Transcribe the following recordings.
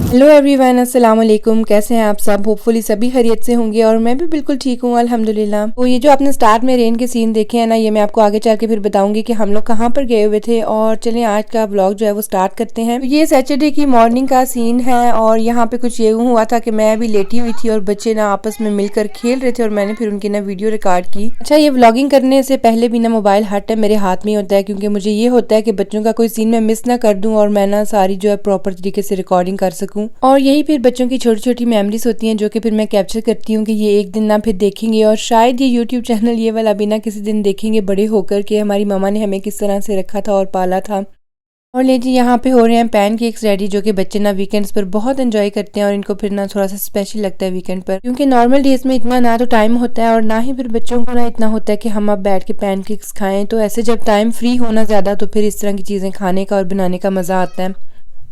Hello everyone, अस्सलाम वालेकुम। कैसे हैं आप सब? होपफुली सभी खैरियत से होंगे और मैं भी बिल्कुल ठीक हूँ अल्हम्दुलिल्लाह। तो ये जो आपने स्टार्ट में रेन के सीन देखे हैं ना, ये मैं आपको आगे चल के फिर बताऊंगी कि हम लोग कहाँ पर गए हुए थे। और चलिए आज का व्लॉग जो है वो स्टार्ट करते हैं। तो ये सैटरडे की मॉर्निंग का सीन है और यहाँ पे कुछ ये हुआ था कि मैं भी लेटी हुई थी और बच्चे ना आपस में मिलकर खेल रहे थे और मैंने फिर उनकी ना वीडियो रिकॉर्ड की। अच्छा, ये व्लॉगिंग करने से पहले भी ना मोबाइल हर टाइम मेरे हाथ में ही होता है, क्योंकि मुझे ये होता है कि बच्चों का कोई सीन मैं मिस ना कर दूं और मैं ना सारी जो है प्रॉपर तरीके से रिकॉर्डिंग कर सकूं। और यही फिर बच्चों की छोटी छोटी मेमोरीज होती हैं जो कि फिर मैं कैप्चर करती हूँ कि ये एक दिन ना फिर देखेंगे और शायद ये यूट्यूब चैनल ये वाला भी ना किसी दिन देखेंगे बड़े होकर के हमारी मम्मा ने हमें किस तरह से रखा था और पाला था। और ले जी, यहाँ पे हो रहे हैं पैन केक्स रेडी, जो कि बच्चे ना वीकेंड्स पर बहुत एंजॉय करते हैं और इनको फिर ना थोड़ा सा स्पेशल लगता है वीकेंड पर, क्योंकि नॉर्मल डेज में इतना ना तो टाइम होता है और ना ही फिर बच्चों को ना इतना होता है कि हम अब बैठ के पैन केक्स खाएं। तो ऐसे जब टाइम फ्री होना ज़्यादा तो फिर इस तरह की चीज़ें खाने का और बनाने का मज़ा आता है।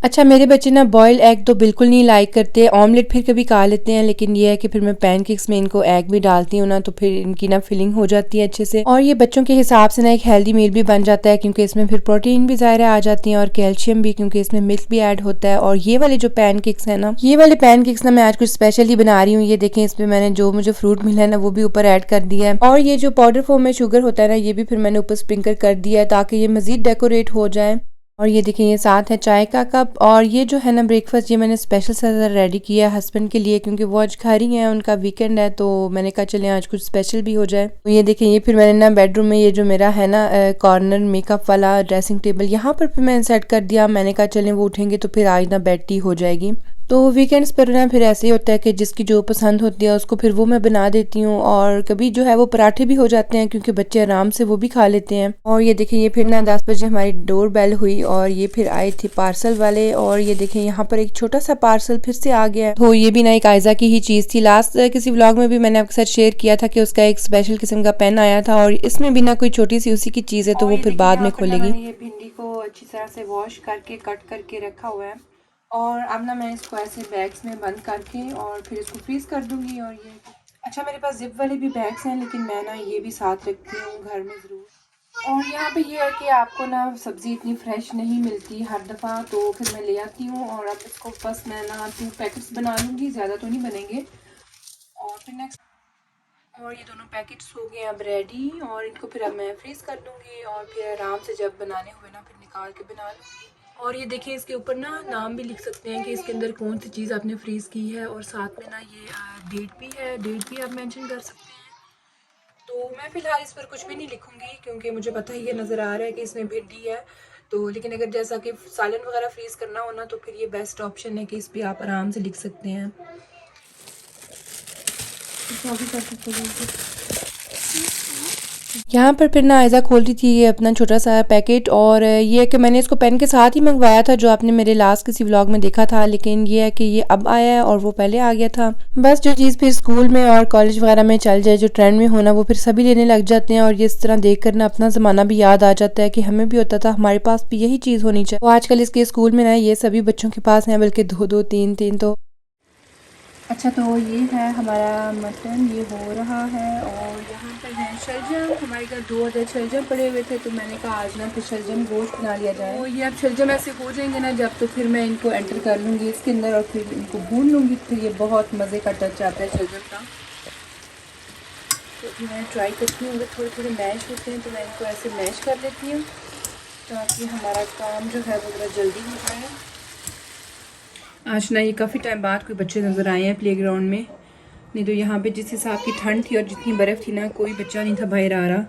अच्छा, मेरे बच्चे ना बॉयल एग तो बिल्कुल नहीं लाइक करते। ऑमलेट फिर कभी खा लेते हैं, लेकिन ये है कि फिर मैं पैनकेक्स में इनको एग भी डालती हूँ ना, तो फिर इनकी ना फिलिंग हो जाती है अच्छे से और ये बच्चों के हिसाब से ना एक हेल्दी मील भी बन जाता है, क्योंकि इसमें फिर प्रोटीन भी ज़ाहिर आ जाती हैं और कैल्शियम भी, क्योंकि इसमें मिल्क भी ऐड होता है। और ये वाले जो पैनकेक्स है ना, ये वाले पैनकेक्स ना मैं आज कुछ स्पेशल ही बना रही हूँ। ये देखें, इसमें मैंने जो मुझे फ्रूट मिला है ना वो भी ऊपर ऐड कर दिया है और ये जो पाउडर फॉर्म में शुगर होता है ना, ये भी फिर मैंने ऊपर स्प्रिंकल कर दिया है ताकि ये मजीद डेकोरेट हो जाए। और ये देखिए, ये साथ है चाय का कप और ये जो है ना ब्रेकफास्ट, ये मैंने स्पेशल सा रेडी किया है हस्बैंड के लिए, क्योंकि वो आज घर ही है, उनका वीकेंड है, तो मैंने कहा चले आज कुछ स्पेशल भी हो जाए। तो ये देखिए, ये फिर मैंने ना बेडरूम में ये जो मेरा है ना कॉर्नर मेकअप वाला ड्रेसिंग टेबल, यहाँ पर फिर मैंने सेट कर दिया। मैंने कहा चले वो उठेंगे तो फिर आज ना बेड टी हो जाएगी। तो वीकेंड्स पर ना फिर ऐसे ही होता है कि जिसकी जो पसंद होती है उसको फिर वो मैं बना देती हूँ और कभी जो है वो पराठे भी हो जाते हैं, क्योंकि बच्चे आराम से वो भी खा लेते हैं। और ये देखिए, ये फिर ना 10 बजे हमारी डोर बेल हुई और ये फिर आए थे पार्सल वाले और ये देखिए यहाँ पर एक छोटा सा पार्सल फिर से आ गया है। तो ये भी ना एक आयजा की ही चीज़ थी। लास्ट किसी व्लॉग में भी मैंने आपके साथ शेयर किया था कि उसका एक स्पेशल किस्म का पेन आया था और इसमें भी ना कोई छोटी सी उसी की चीज़ है, तो वो फिर बाद में खोलेगी। ये भिंडी को अच्छी तरह से वॉश करके कट करके रखा हुआ है और अब ना मैं इसको ऐसे बैग्स में बंद करके और फिर इसको फ्रीज कर दूंगी। और ये अच्छा, मेरे पास जिप वाले भी बैग्स हैं, लेकिन मैं ना ये भी साथ रखती हूँ घर में ज़रूर। और यहाँ पे ये है कि आपको ना सब्ज़ी इतनी फ्रेश नहीं मिलती हर दफ़ा, तो फिर मैं ले आती हूँ और अब इसको बस मैं ना 2 पैकेट्स बना लूँगी, ज़्यादा तो नहीं बनेंगे। और फिर नेक्स्ट, और ये दोनों पैकेट्स हो गए अब रेडी और इनको फिर अब मैं फ्रीज़ कर दूँगी और फिर आराम से जब बनाने हुए ना फिर निकाल के बना लूँगी। और ये देखिए, इसके ऊपर ना नाम भी लिख सकते हैं कि इसके अंदर कौन सी चीज़ आपने फ्रीज़ की है और साथ में ना ये डेट भी है, डेट भी आप मेंशन कर सकते हैं। तो मैं फ़िलहाल इस पर कुछ भी नहीं लिखूँगी, क्योंकि मुझे पता ही ये नज़र आ रहा है कि इसमें भिंडी है। तो लेकिन अगर जैसा कि सालन वगैरह फ्रीज़ करना हो ना, तो फिर ये बेस्ट ऑप्शन है कि इस पर आप आराम से लिख सकते हैं। यहाँ पर फिर ना आयज़ा खोल रही थी ये अपना छोटा सा पैकेट और ये है कि मैंने इसको पेन के साथ ही मंगवाया था जो आपने मेरे लास्ट किसी व्लॉग में देखा था, लेकिन ये है कि ये अब आया है और वो पहले आ गया था। बस जो चीज़ फिर स्कूल में और कॉलेज वगैरह में चल जाए, जो ट्रेंड में होना, वो फिर सभी लेने लग जाते हैं और ये इस तरह देख कर ना अपना ज़माना भी याद आ जाता है कि हमें भी होता था, हमारे पास भी यही चीज़ होनी चाहिए। तो आजकल इसके स्कूल में ना ये सभी बच्चों के पास हैं, बल्कि 2-2 3-3। तो अच्छा, तो ये है हमारा मटन, ये हो रहा है और यहाँ पर है शलजम। हमारे घर 2 अदर शलजम पड़े हुए थे, तो मैंने कहा आज ना फिर शलजम गोश्त बना लिया जाए। तो ये अब शलजम ऐसे हो जाएंगे ना जब, तो फिर मैं इनको एंटर कर लूँगी इसके अंदर और फिर इनको भून लूँगी, फिर ये बहुत मज़े का टच आता है शलजम का। तो फिर मैं ट्राई करती हूँ, अगर थोड़े थोड़े मैश होते हैं तो मैं इनको ऐसे मैश कर लेती हूँ ताकि हमारा काम जो है वो ज़रा जल्दी हो जाए। आज ना ये काफ़ी टाइम बाद कोई बच्चे नज़र आए हैं प्लेग्राउंड में, नहीं तो यहाँ पे जिस हिसाब की ठंड थी और जितनी बर्फ़ थी ना, कोई बच्चा नहीं था बाहर आ रहा।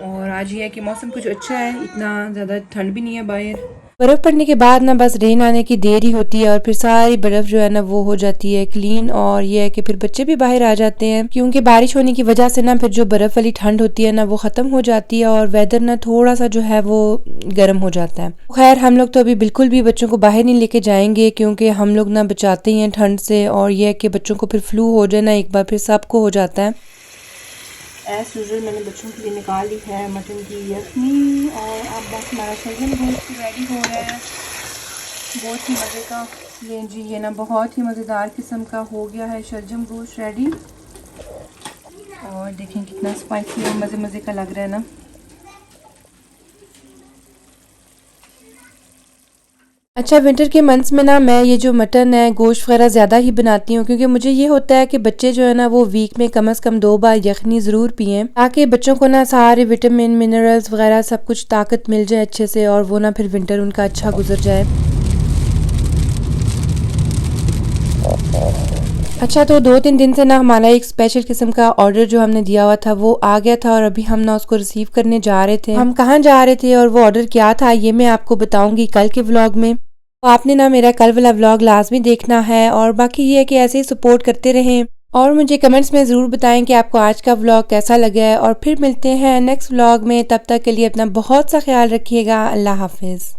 और आज ये है कि मौसम कुछ अच्छा है, इतना ज़्यादा ठंड भी नहीं है बाहर। बर्फ़ पड़ने के बाद ना बस रेन आने की देर ही होती है और फिर सारी बर्फ़ जो है ना वो हो जाती है क्लीन। और ये है कि फिर बच्चे भी बाहर आ जाते हैं, क्योंकि बारिश होने की वजह से ना फिर जो बर्फ़ वाली ठंड होती है ना वो ख़त्म हो जाती है और वेदर ना थोड़ा सा जो है वो गर्म हो जाता है। खैर, हम लोग तो अभी बिल्कुल भी बच्चों को बाहर नहीं लेके जाएंगे, क्योंकि हम लोग ना बचाते ही हैं ठंड से। और ये है कि बच्चों को फिर फ्लू हो जाए ना एक बार, फिर सबको हो जाता है। एज़ यूजुअल मैंने बच्चों के लिए निकाल ली है मटन की यखनी और अब बस हमारा शलजम गोश्त रेडी हो रहा है, बहुत ही मज़े का। ये जी, ये ना बहुत ही मज़ेदार किस्म का हो गया है शलजम गोश्त रेडी। और देखें कितना स्पाइसी और मज़े मज़े का लग रहा है ना। अच्छा, विंटर के मंथ्स में ना मैं ये जो मटन है, गोश्त वगैरह ज़्यादा ही बनाती हूँ, क्योंकि मुझे ये होता है कि बच्चे जो है ना वो वीक में कम से कम 2 बार यखनी ज़रूर पिएं, ताकि बच्चों को ना सारे विटामिन मिनरल्स वगैरह सब कुछ ताकत मिल जाए अच्छे से, और वो ना फिर विंटर उनका अच्छा गुजर जाए। अच्छा, तो 2-3 दिन से ना हमारा एक स्पेशल किस्म का ऑर्डर जो हमने दिया हुआ था वो आ गया था, और अभी हम ना उसको रिसीव करने जा रहे थे। हम कहाँ जा रहे थे और वो ऑर्डर क्या था ये मैं आपको बताऊंगी कल के व्लॉग में। तो आपने ना मेरा कल वाला व्लॉग लाजमी देखना है, और बाकी ये है कि ऐसे ही सपोर्ट करते रहें, और मुझे कमेंट्स में ज़रूर बताएं कि आपको आज का व्लॉग कैसा लगा है। और फिर मिलते हैं नेक्स्ट व्लॉग में, तब तक के लिए अपना बहुत सा ख्याल रखिएगा। अल्लाह हाफिज़।